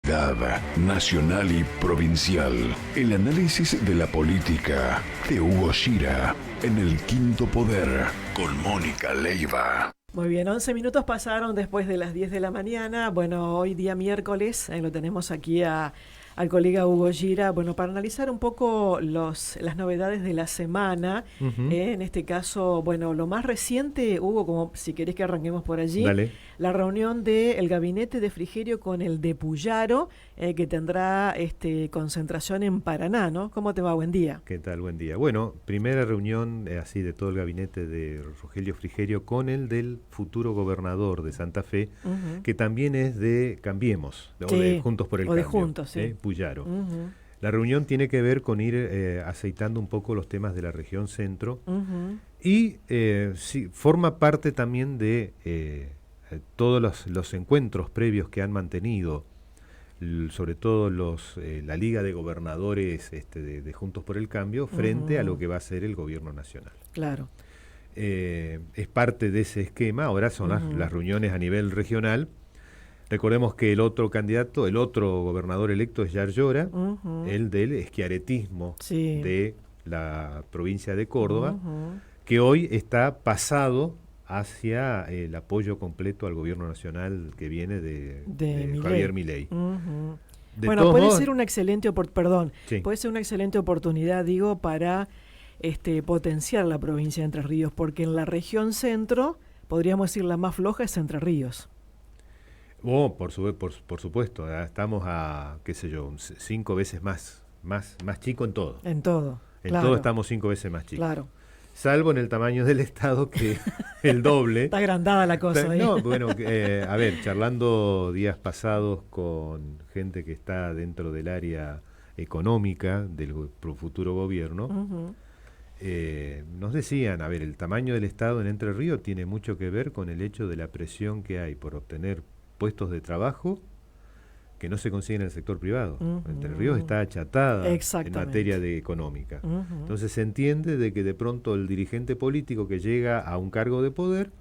actualidad nacional y provincial. El análisis de la política de Hugo Gira en El Quinto Poder con Mónica Leiva. Muy bien, 11 minutos pasaron después de las 10 de la mañana. Bueno, hoy día miércoles lo tenemos aquí al colega Hugo Gira, bueno, para analizar un poco las novedades de la semana. En este caso, bueno, lo más reciente, Hugo, como si querés que arranquemos por allí, Dale. La reunión del gabinete de Frigerio con el de Puyaro, que tendrá concentración en Paraná, ¿no? ¿Cómo te va? Buen día. ¿Qué tal? Buen día. Bueno, primera reunión así de todo el gabinete de Rogelio Frigerio con el del futuro gobernador de Santa Fe, que también es de Cambiemos, Sí, o de Juntos por el o de Cambio, Juntos, sí. Puyaro. La reunión tiene que ver con ir aceitando un poco los temas de la región centro y sí, forma parte también de todos los encuentros previos que han mantenido, sobre todo la Liga de Gobernadores de Juntos por el Cambio, frente a lo que va a ser el gobierno nacional. Claro. Es parte de ese esquema. Ahora son las reuniones a nivel regional. Recordemos que el otro candidato, el otro gobernador electo es Yar Llora, el del eschiaretismo de la provincia de Córdoba, que hoy está pasado hacia el apoyo completo al gobierno nacional que viene de Javier Milei. Bueno, puede ser una excelente puede ser una excelente oportunidad, digo, para potenciar la provincia de Entre Ríos, porque en la región centro, podríamos decir la más floja es Entre Ríos. Oh, por supuesto, estamos a, qué sé yo, 5 veces más chico en todo. En todo. En claro. todo estamos 5 veces más chicos. Claro. Salvo en el tamaño del Estado, que el doble. Está agrandada la cosa. No, bueno, a ver, charlando días pasados con gente que está dentro del área económica del futuro gobierno, nos decían, a ver, el tamaño del Estado en Entre Ríos tiene mucho que ver con el hecho de la presión que hay por obtener puestos de trabajo que no se consiguen en el sector privado. Entre Ríos está achatada en materia económica. Entonces se entiende de que de pronto el dirigente político que llega a un cargo de poder,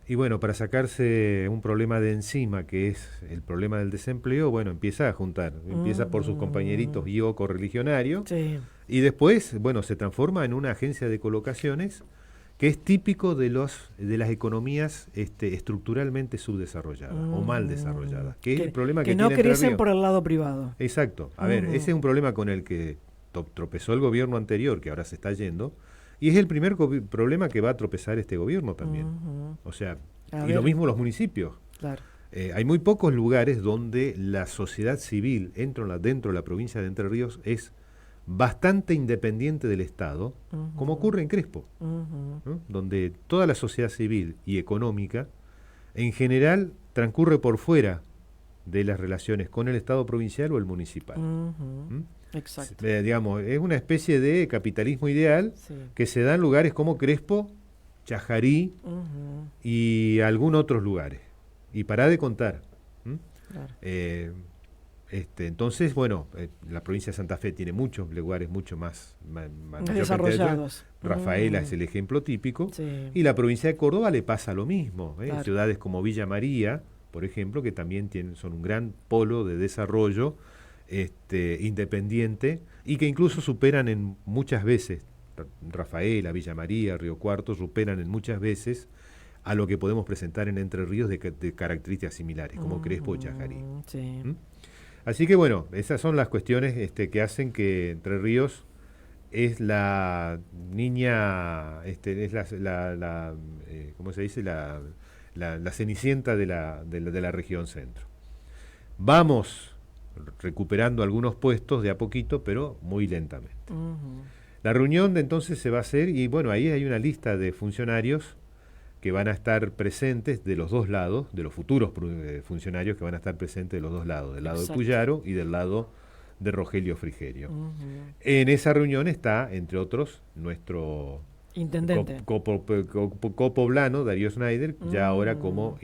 y bueno, para sacarse un problema de encima, que es el problema del desempleo, bueno, empieza a juntar, empieza por sus compañeritos y o correligionarios, y después, bueno, se transforma en una agencia de colocaciones que es típico de las economías estructuralmente subdesarrolladas o mal desarrolladas, que es el problema que no tiene crecen por el lado privado. Exacto. A ver, ese es un problema con el que tropezó el gobierno anterior, que ahora se está yendo, y es el primer problema que va a tropezar este gobierno también. O sea, lo mismo los municipios. Claro. Hay muy pocos lugares donde la sociedad civil dentro de la provincia de Entre Ríos es bastante independiente del Estado, como ocurre en Crespo, ¿no? Donde toda la sociedad civil y económica en general transcurre por fuera de las relaciones con el Estado provincial o el municipal. Exacto. Digamos, es una especie de capitalismo ideal que se da en lugares como Crespo, Chajarí y algunos otros lugares. Y pará de contar. Claro. Entonces, bueno, la provincia de Santa Fe tiene muchos lugares mucho más desarrollados. Rafaela es el ejemplo típico. Y la provincia de Córdoba le pasa lo mismo. Claro. Ciudades como Villa María, por ejemplo, que también son un gran polo de desarrollo independiente y que incluso superan en muchas veces, Rafaela, Villa María, Río Cuarto, superan en muchas veces a lo que podemos presentar en Entre Ríos de características similares, como Crespo o Chajarí. Así que bueno, esas son las cuestiones que hacen que Entre Ríos es la niña, es ¿cómo se dice? La cenicienta de la región centro. Vamos recuperando algunos puestos de a poquito, pero muy lentamente. La reunión de entonces se va a hacer, y bueno, ahí hay una lista de funcionarios que van a estar presentes de los dos lados, de los futuros funcionarios que van a estar presentes de los dos lados, del lado de Puyaro y del lado de Rogelio Frigerio. En esa reunión está, entre otros, nuestro intendente copoblano, Darío Schneider, ya ahora como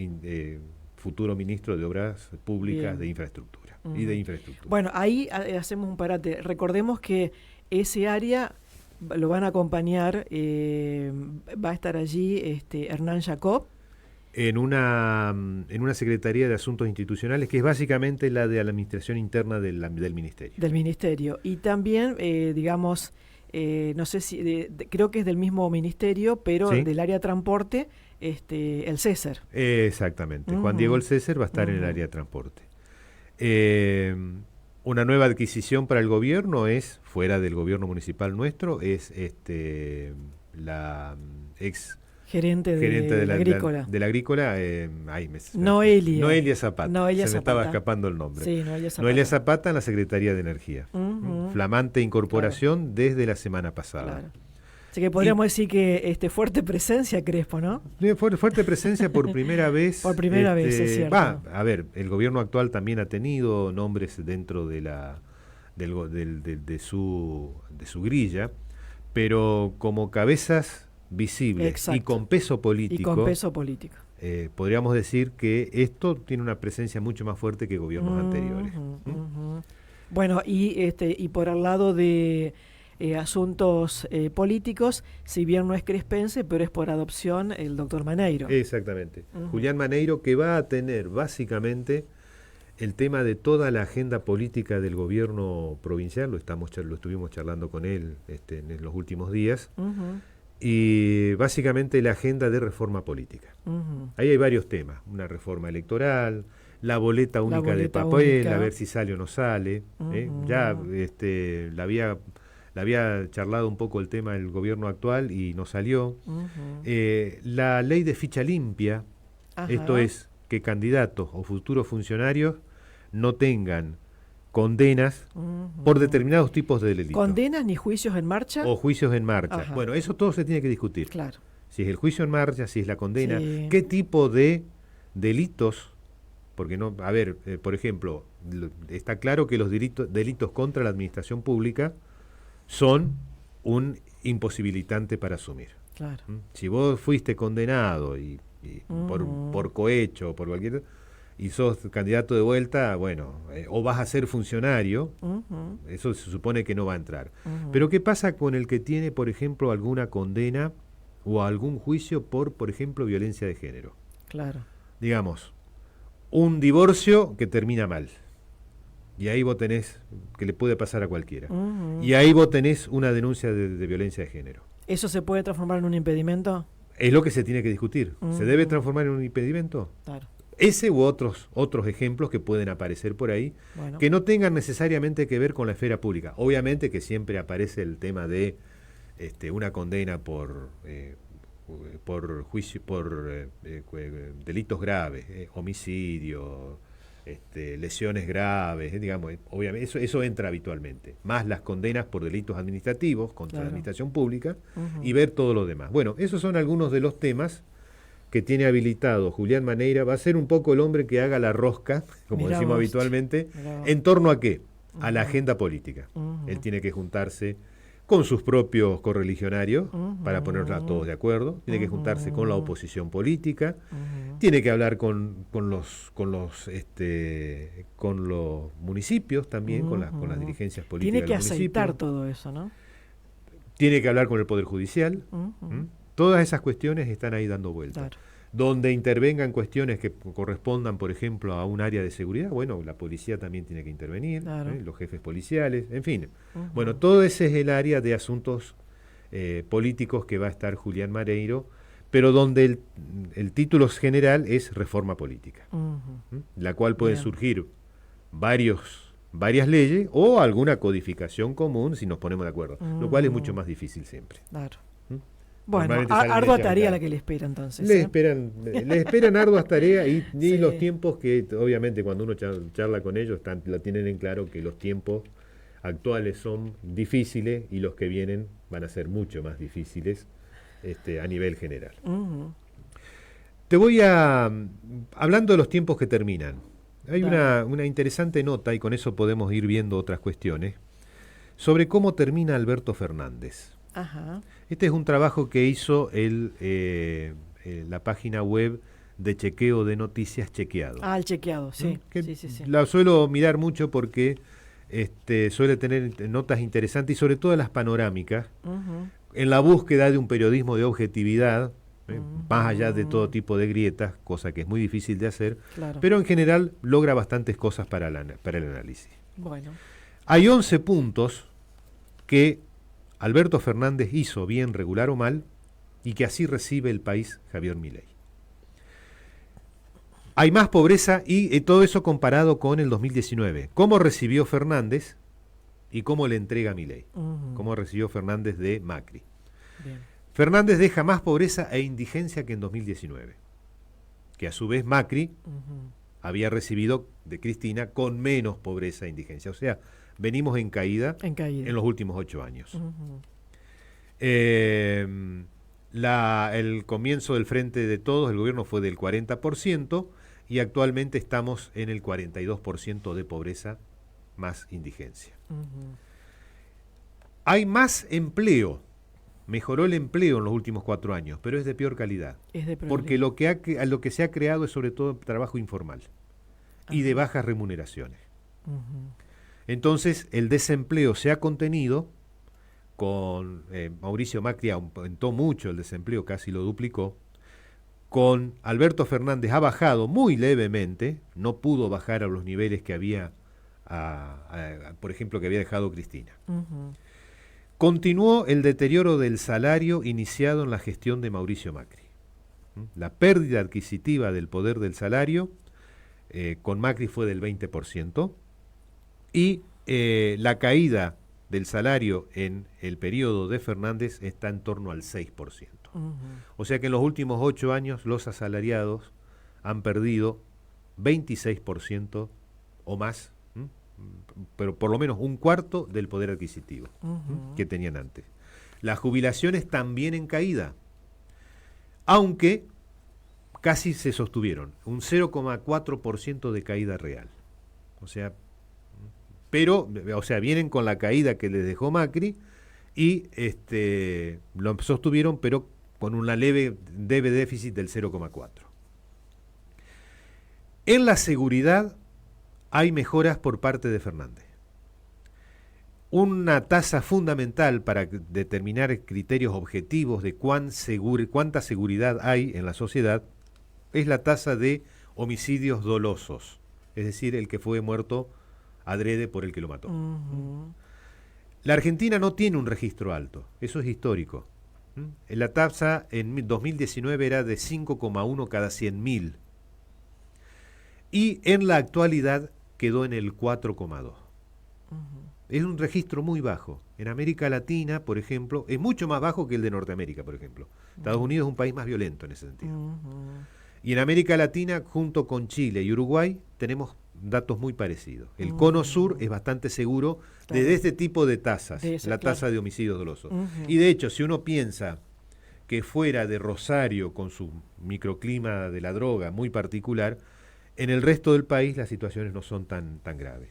futuro ministro de Obras Públicas de Infraestructura y de Infraestructura. Bueno, ahí hacemos un parate. Recordemos que ese área lo van a acompañar, va a estar allí Hernán Jacob. en una Secretaría de Asuntos Institucionales, que es básicamente la de la administración interna del ministerio. Del ministerio. Y también, digamos, no sé si, creo que es del mismo ministerio, pero ¿Sí? del área de transporte, el César. Exactamente. Juan Diego el César va a estar en el área de transporte. Una nueva adquisición para el gobierno es, fuera del gobierno municipal nuestro, es la ex Gerente de la agrícola. de la agrícola, Noelia Zapata. Noelia Se me Zapata. estaba escapando el nombre. Sí, Noelia Zapata. Noelia Zapata en la Secretaría de Energía. Flamante incorporación desde la semana pasada. Claro. Así que podríamos decir que fuerte presencia, Crespo, ¿no? Fuerte presencia por primera vez. Por primera vez, es cierto. A ver, el gobierno actual también ha tenido nombres dentro de de su grilla, pero como cabezas visibles. Exacto. Y con peso político. Podríamos decir que esto tiene una presencia mucho más fuerte que gobiernos anteriores. Bueno, y por el lado de asuntos políticos, si bien no es crespense, pero es por adopción el doctor Maneiro. Exactamente. Julián Maneiro, que va a tener básicamente el tema de toda la agenda política del gobierno provincial, lo estuvimos charlando con él en los últimos días, y básicamente la agenda de reforma política. Ahí hay varios temas, una reforma electoral, la boleta única de papel, a ver si sale o no sale. Ya la había charlado un poco el tema del gobierno actual y no salió. La ley de ficha limpia, esto es, que candidatos o futuros funcionarios no tengan condenas por determinados tipos de delitos. ¿Condenas ni juicios en marcha? O juicios en marcha. Ajá. Bueno, eso todo se tiene que discutir. Claro. Si es el juicio en marcha, si es la condena, Sí. qué tipo de delitos, porque no, a ver, por ejemplo, está claro que los delitos contra la administración pública son un imposibilitante para asumir. Claro. Si vos fuiste condenado y por cohecho o por cualquier, y sos candidato de vuelta, bueno, o vas a ser funcionario, eso se supone que no va a entrar. Pero ¿qué pasa con el que tiene, por ejemplo, alguna condena o algún juicio por ejemplo, violencia de género? Claro. Digamos, un divorcio que termina mal. Y ahí vos tenés, que le puede pasar a cualquiera. Y ahí vos tenés una denuncia de violencia de género. ¿Eso se puede transformar en un impedimento? Es lo que se tiene que discutir. ¿Se debe transformar en un impedimento? Claro. Ese u otros ejemplos que pueden aparecer por ahí, Bueno. que no tengan necesariamente que ver con la esfera pública. Obviamente que siempre aparece el tema de una condena por juicio, por delitos graves, homicidio, lesiones graves, digamos, obviamente eso entra habitualmente, más las condenas por delitos administrativos contra la administración pública y ver todo lo demás. Bueno, esos son algunos de los temas que tiene habilitado Julián Maneiro. Va a ser un poco el hombre que haga la rosca, como Mirá decimos vos. habitualmente, Mirá vos. ¿en torno a qué? A la agenda política. Él tiene que juntarse con sus propios correligionarios para ponerlos a todos de acuerdo, tiene que juntarse con la oposición política, tiene que hablar con los municipios también, con las dirigencias políticas Tiene que del municipio. aceitar todo eso, ¿no? Tiene que hablar con el Poder Judicial. Todas esas cuestiones están ahí dando vueltas. Claro. Donde intervengan cuestiones que correspondan, por ejemplo, a un área de seguridad, bueno, la policía también tiene que intervenir, Claro. los jefes policiales, en fin. Bueno, todo ese es el área de asuntos políticos que va a estar Julián Maneiro, pero donde el título general es reforma política, la cual pueden Bien. surgir varias leyes o alguna codificación común si nos ponemos de acuerdo, lo cual es mucho más difícil siempre. Claro. Bueno, Normalmente salen ardua leyes tarea acá. la que le espera entonces. Le esperan arduas tareas y Sí. los tiempos que obviamente cuando uno charla con ellos lo tienen en claro que los tiempos actuales son difíciles y los que vienen van a ser mucho más difíciles a nivel general. Te voy hablando de los tiempos que terminan. Hay una interesante nota, y con eso podemos ir viendo otras cuestiones, sobre cómo termina Alberto Fernández. Ajá. Este es un trabajo que hizo la página web de chequeo de noticias Chequeado. El chequeado, sí. Que Sí. la suelo mirar mucho porque suele tener notas interesantes y sobre todo las panorámicas, en la búsqueda de un periodismo de objetividad, más allá de todo tipo de grietas, cosa que es muy difícil de hacer, Claro. pero en general logra bastantes cosas para el análisis. Bueno. Hay 11 puntos que Alberto Fernández hizo bien, regular o mal, y que así recibe el país Javier Milei. Hay más pobreza y todo eso comparado con el 2019. ¿Cómo recibió Fernández y cómo le entrega Milei? ¿Cómo recibió Fernández de Macri? Bien. Fernández deja más pobreza e indigencia que en 2019, que a su vez Macri había recibido de Cristina con menos pobreza e indigencia. O sea, venimos en caída en los últimos 8 años. El comienzo del Frente de Todos, el gobierno fue del 40% y actualmente estamos en el 42% de pobreza más indigencia. Hay más empleo. Mejoró el empleo en los últimos 4 años, pero es de peor calidad. Porque lo que se ha creado es sobre todo trabajo informal y de bajas remuneraciones. Entonces, el desempleo se ha contenido. Con Mauricio Macri aumentó mucho el desempleo, casi lo duplicó. Con Alberto Fernández ha bajado muy levemente, no pudo bajar a los niveles que había, por ejemplo, que había dejado Cristina. Continuó el deterioro del salario iniciado en la gestión de Mauricio Macri. La pérdida adquisitiva del poder del salario con Macri fue del 20% y la caída del salario en el periodo de Fernández está en torno al 6%. O sea que en los últimos 8 años los asalariados han perdido 26% o más, pero por lo menos un cuarto del poder adquisitivo que tenían antes. Las jubilaciones también en caída, aunque casi se sostuvieron, un 0,4% de caída real. O sea, vienen con la caída que les dejó Macri y lo sostuvieron, pero con una leve déficit del 0,4. En la seguridad hay mejoras por parte de Fernández. Una tasa fundamental para determinar criterios objetivos de cuánta seguridad hay en la sociedad es la tasa de homicidios dolosos, es decir, el que fue muerto adrede por el que lo mató. La Argentina no tiene un registro alto, eso es histórico. La tasa en 2019 era de 5,1 cada 100.000 y en la actualidad quedó en el 4,2. Es un registro muy bajo. En América Latina, por ejemplo, es mucho más bajo que el de Norteamérica, por ejemplo. Estados Unidos es un país más violento en ese sentido. Y en América Latina, junto con Chile y Uruguay, tenemos datos muy parecidos. El cono sur es bastante seguro de este tipo de tasas, la tasa de homicidios dolosos. Y de hecho, si uno piensa que fuera de Rosario, con su microclima de la droga muy particular, en el resto del país las situaciones no son tan graves.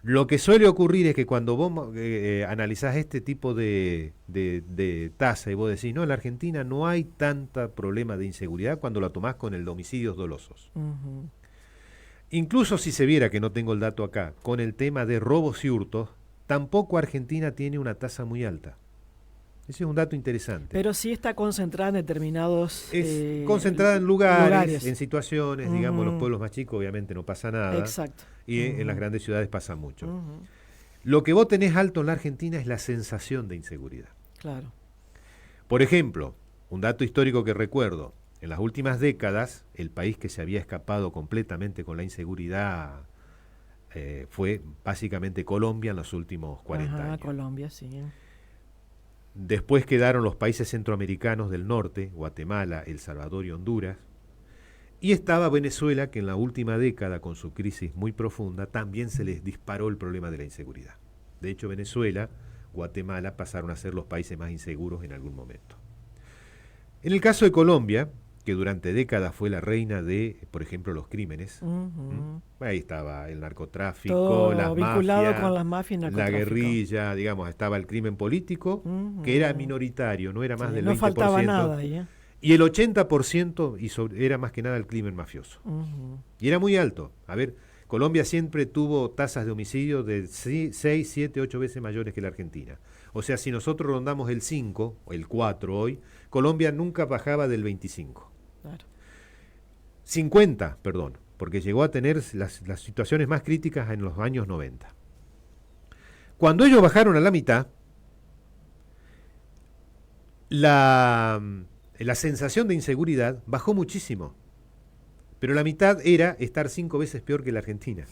Lo que suele ocurrir es que cuando vos analizás este tipo de tasa y vos decís, no, en la Argentina no hay tanta problema de inseguridad cuando la tomás con el de homicidios dolosos. Incluso si se viera, que no tengo el dato acá, con el tema de robos y hurtos, tampoco Argentina tiene una tasa muy alta. Ese es un dato interesante. Pero sí está concentrada en determinados... concentrada en lugares, en situaciones, digamos, los pueblos más chicos obviamente no pasa nada. Exacto. Y en las grandes ciudades pasa mucho. Lo que vos tenés alto en la Argentina es la sensación de inseguridad. Claro. Por ejemplo, un dato histórico que recuerdo, en las últimas décadas, el país que se había escapado completamente con la inseguridad fue básicamente Colombia en los últimos 40 años. Colombia, sí. Después quedaron los países centroamericanos del norte, Guatemala, El Salvador y Honduras. Y estaba Venezuela, que en la última década, con su crisis muy profunda, también se les disparó el problema de la inseguridad. De hecho, Venezuela, Guatemala pasaron a ser los países más inseguros en algún momento. En el caso de Colombia, que durante décadas fue la reina de, por ejemplo, los crímenes, ahí estaba el narcotráfico, todo las vinculado mafias, con las mafias y la guerrilla, digamos, estaba el crimen político, que era minoritario, no era más del 20%. No faltaba nada ahí, Y el 80% era más que nada el crimen mafioso. Y era muy alto. A ver, Colombia siempre tuvo tasas de homicidio de 6, 7, 8 veces mayores que la Argentina. O sea, si nosotros rondamos el 5 o el 4 hoy, Colombia nunca bajaba del 25. Claro. 50, perdón, porque llegó a tener las situaciones más críticas en los años 90. Cuando ellos bajaron a la mitad, la sensación de inseguridad bajó muchísimo. Pero la mitad era estar 5 veces peor que la Argentina.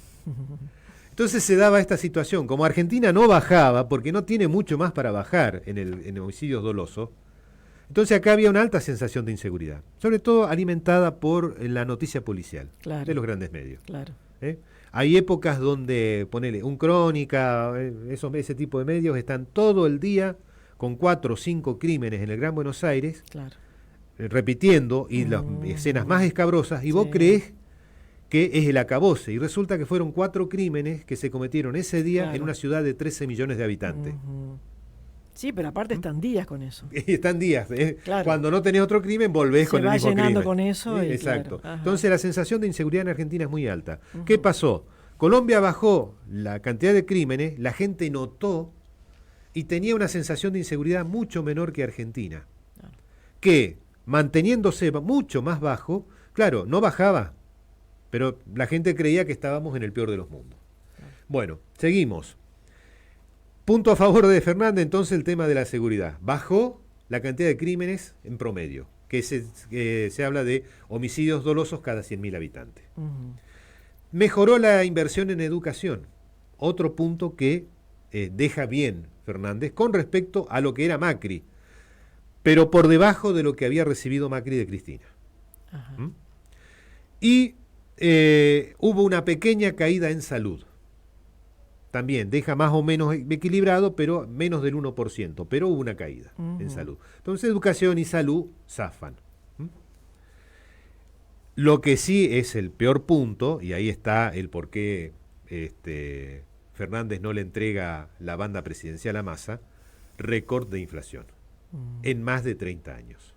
Entonces se daba esta situación. Como Argentina no bajaba, porque no tiene mucho más para bajar en homicidios dolosos, entonces acá había una alta sensación de inseguridad, sobre todo alimentada por la noticia policial de los grandes medios. Claro. Hay épocas donde, ponele, un Crónica, ese tipo de medios están todo el día con 4 o 5 crímenes en el Gran Buenos Aires, repitiendo, y las escenas más escabrosas, y vos creés que es el acabose, y resulta que fueron 4 crímenes que se cometieron ese día en una ciudad de 13 millones de habitantes. Sí, pero aparte están días con eso. Están días. Cuando no tenés otro crimen, volvés con el mismo crimen. Se va llenando con eso. Y exacto. Entonces la sensación de inseguridad en Argentina es muy alta. ¿Qué pasó? Colombia bajó la cantidad de crímenes, la gente notó y tenía una sensación de inseguridad mucho menor que Argentina. Que, manteniéndose mucho más bajo, claro, no bajaba, pero la gente creía que estábamos en el peor de los mundos. Bueno, seguimos. Punto a favor de Fernández, entonces, el tema de la seguridad. Bajó la cantidad de crímenes en promedio, que se habla de homicidios dolosos cada 100.000 habitantes. Mejoró la inversión en educación, otro punto que deja bien Fernández con respecto a lo que era Macri, pero por debajo de lo que había recibido Macri de Cristina. Y hubo una pequeña caída en salud. También deja más o menos equilibrado, pero menos del 1%, pero hubo una caída en salud. Entonces educación y salud zafan. Lo que sí es el peor punto, y ahí está el por qué Fernández no le entrega la banda presidencial a Massa, récord de inflación en más de 30 años.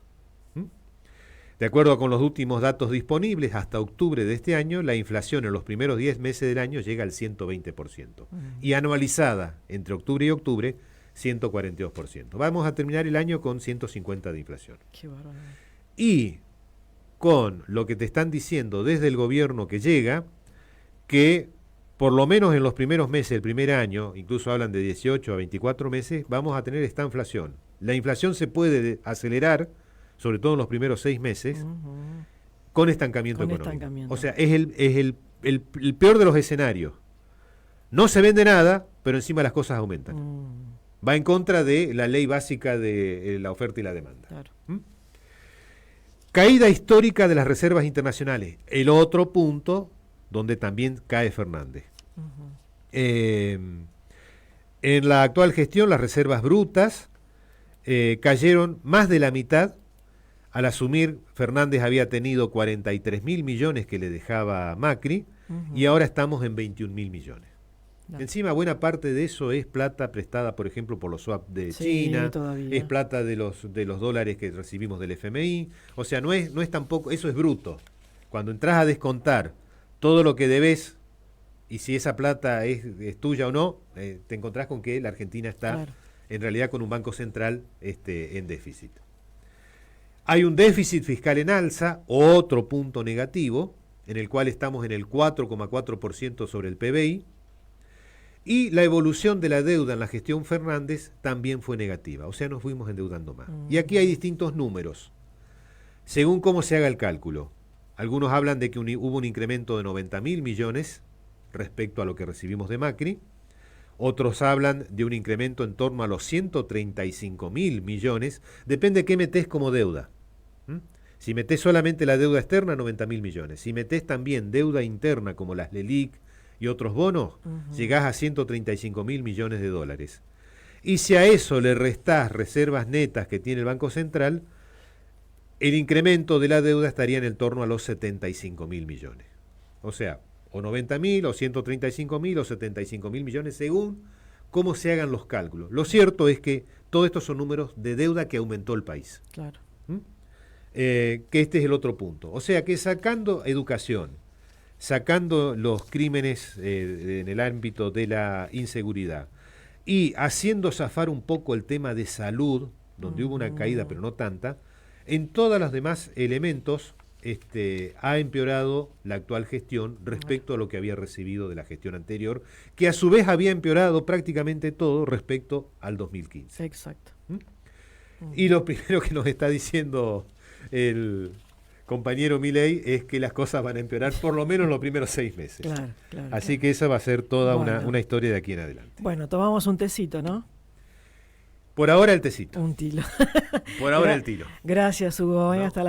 De acuerdo con los últimos datos disponibles, hasta octubre de este año, la inflación en los primeros 10 meses del año llega al 120%. Y anualizada entre octubre y octubre, 142%. Vamos a terminar el año con 150 de inflación. Qué bárbaro. Y con lo que te están diciendo desde el gobierno que llega, que por lo menos en los primeros meses del primer año, incluso hablan de 18 a 24 meses, vamos a tener esta inflación. La inflación se puede acelerar, sobre todo en los primeros 6 meses, con estancamiento económico. O sea, es el peor de los escenarios. No se vende nada, pero encima las cosas aumentan. Va en contra de la ley básica de la oferta y la demanda. Claro. Caída histórica de las reservas internacionales. El otro punto donde también cae Fernández. En la actual gestión, las reservas brutas cayeron más de la mitad. Al asumir, Fernández había tenido 43.000 millones que le dejaba Macri, y ahora estamos en 21.000 millones. Encima, buena parte de eso es plata prestada, por ejemplo, por los swap de China, es plata de los dólares que recibimos del FMI. O sea, no es tampoco, eso es bruto. Cuando entras a descontar todo lo que debes, y si esa plata es tuya o no, te encontrás con que la Argentina está en realidad con un banco central en déficit. Hay un déficit fiscal en alza, otro punto negativo, en el cual estamos en el 4,4% sobre el PBI, y la evolución de la deuda en la gestión Fernández también fue negativa, o sea, nos fuimos endeudando más. Y aquí hay distintos números, según cómo se haga el cálculo. Algunos hablan de que hubo un incremento de 90.000 millones respecto a lo que recibimos de Macri, otros hablan de un incremento en torno a los 135.000 millones, depende de qué metés como deuda. Si metés solamente la deuda externa, 90.000 millones. Si metés también deuda interna como las LELIC y otros bonos, llegás a 135.000 millones de dólares. Y si a eso le restás reservas netas que tiene el Banco Central, el incremento de la deuda estaría en el torno a los 75.000 millones. O sea, o 90.000, o 135.000, o 75.000 millones, según cómo se hagan los cálculos. Lo cierto es que todos estos son números de deuda que aumentó el país. Claro. Que este es el otro punto. O sea que sacando educación, sacando los crímenes en el ámbito de la inseguridad y haciendo zafar un poco el tema de salud, donde hubo una caída pero no tanta, en todos los demás elementos ha empeorado la actual gestión respecto a lo que había recibido de la gestión anterior, que a su vez había empeorado prácticamente todo respecto al 2015. Exacto. Y lo primero que nos está diciendo el compañero Milei es que las cosas van a empeorar por lo menos los primeros 6 meses. Claro, Así que esa va a ser toda bueno, una historia de aquí en adelante. Bueno, tomamos un tecito, ¿no? Por ahora el tecito. Un tilo. Por ahora el tiro. Gracias, Hugo. No. Hasta la